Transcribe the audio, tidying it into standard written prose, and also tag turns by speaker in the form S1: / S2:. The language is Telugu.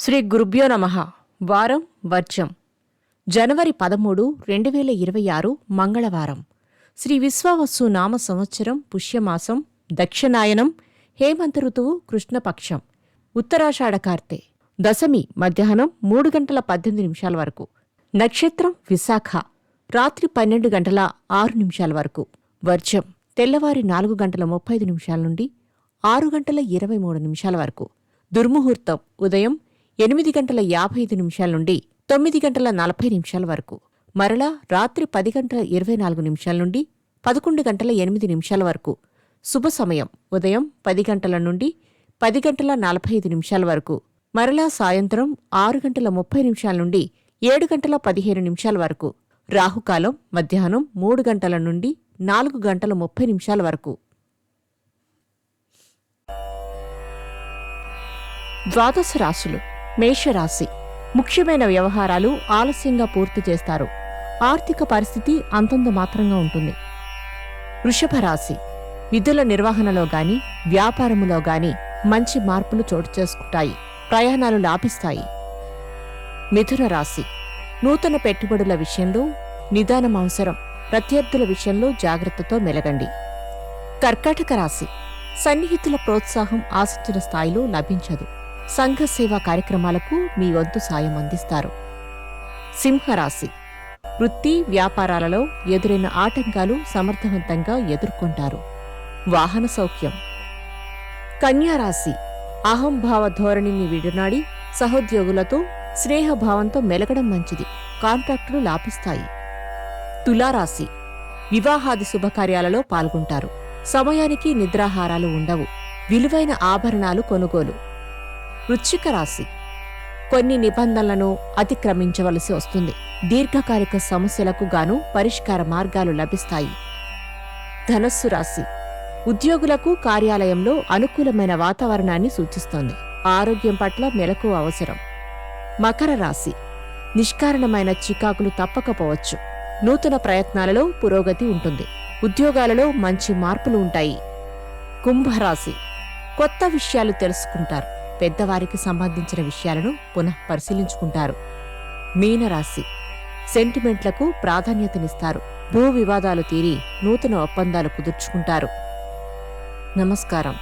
S1: శ్రీ గురుభ్యో నమః. వారం వర్జం. జనవరి 13, 2026 మంగళవారం. శ్రీ విశ్వావసు నామ సంవత్సరం పుష్యమాసం దక్షిణాయనం హేమంత ఋతువు కృష్ణపక్షం ఉత్తరాషాఢ కార్తె దశమి మధ్యాహ్నం 3 గంటల 18 నిమిషాల వరకు. నక్షత్రం విశాఖ రాత్రి 12 గంటల 6 నిమిషాల వరకు. వర్జం తెల్లవారి 4 గంటల 35 నిమిషాల నుండి 6 గంటల 23 నిమిషాల వరకు. దుర్ముహూర్తం ఉదయం 8 గంటల 55 నిమిషాల నుండి 9 గంటల 40 నిమిషాల వరకు. మరలా రాత్రి 10 గంటల 24 నిమిషాల నుండి 11 గంటల 8 నిమిషాల వరకు. శుభ సమయం ఉదయం 10 గంటల నుండి 10 గంటల 45 నిమిషాల వరకు. మరలా సాయంత్రం 6 గంటల 30 నిమిషాల నుండి 7 గంటల 15 నిమిషాల వరకు. రాహుకాలం మధ్యాహ్నం 3 గంటల నుండి 4 గంటల 30 నిమిషాల వరకు. ద్వాదశ రాశులు. మేషరాశి ముఖ్యమైన వ్యవహారాలు ఆలస్యంగా పూర్తి చేస్తారు. ఆర్థిక పరిస్థితి అంతంత మాత్రంగా ఉంటుంది. వృషభ రాశి విధుల నిర్వహణలో గాని వ్యాపారములో గాని మంచి మార్పులు చోటు చేసుకుంటాయి. ప్రయాణాలు లాభిస్తాయి. మిథున రాశి నూతన పెట్టుబడుల విషయంలో నిదానం అవసరం. ప్రత్యర్థుల విషయంలో జాగ్రత్తతో మెలగండి. కర్కాటక రాశి సన్నిహితుల ప్రోత్సాహం ఆశించిన స్థాయిలో లభించదు. సంఘ సేవా కార్యక్రమాలకు మీ వంతు సాయం అందిస్తారు. సింహరాశి వృత్తి వ్యాపారాలలో ఎదురైన ఆటంకాలు సమర్థవంతంగా ఎదుర్కొంటారు. వాహన సౌఖ్యం. కన్యారాశి అహంభావ ధోరణిని విడునాడి సహోద్యోగులతో స్నేహభావంతో మెలగడం మంచిది. కాంట్రాక్టులు లాభిస్తాయి. తులారాశి వివాహాది శుభకార్యాలలో పాల్గొంటారు. సమయానికి నిద్రాహారాలు ఉండవు. విలువైన ఆభరణాలు కొనుగోలు. వృశ్చిక రాశి కొన్ని నిబంధనలను అతిక్రమించవలసి వస్తుంది. దీర్ఘకాలిక సమస్యలకు గాను పరిష్కార మార్గాలు లభిస్తాయి. ధనస్సు రాశి ఉద్యోగులకు కార్యాలయంలో అనుకూలమైన వాతావరణాన్ని సూచిస్తోంది. ఆరోగ్యం పట్ల మెలకువ అవసరం. మకర రాశి నిష్కారణమైన చికాకులు తప్పకపోవచ్చు. నూతన ప్రయత్నాలలో పురోగతి ఉంటుంది. ఉద్యోగాలలో మంచి మార్పులు ఉంటాయి. కుంభరాశి కొత్త విషయాలు తెలుసుకుంటారు. పెద్దవారికి సంబంధించిన విషయాలను పునః పరిశీలించుకుంటారు. మీనరాశి సెంటిమెంట్లకు ప్రాధాన్యతనిస్తారు. భూ వివాదాలు తీరి నూతన ఒప్పందాలు కుదుర్చుకుంటారు. నమస్కారం.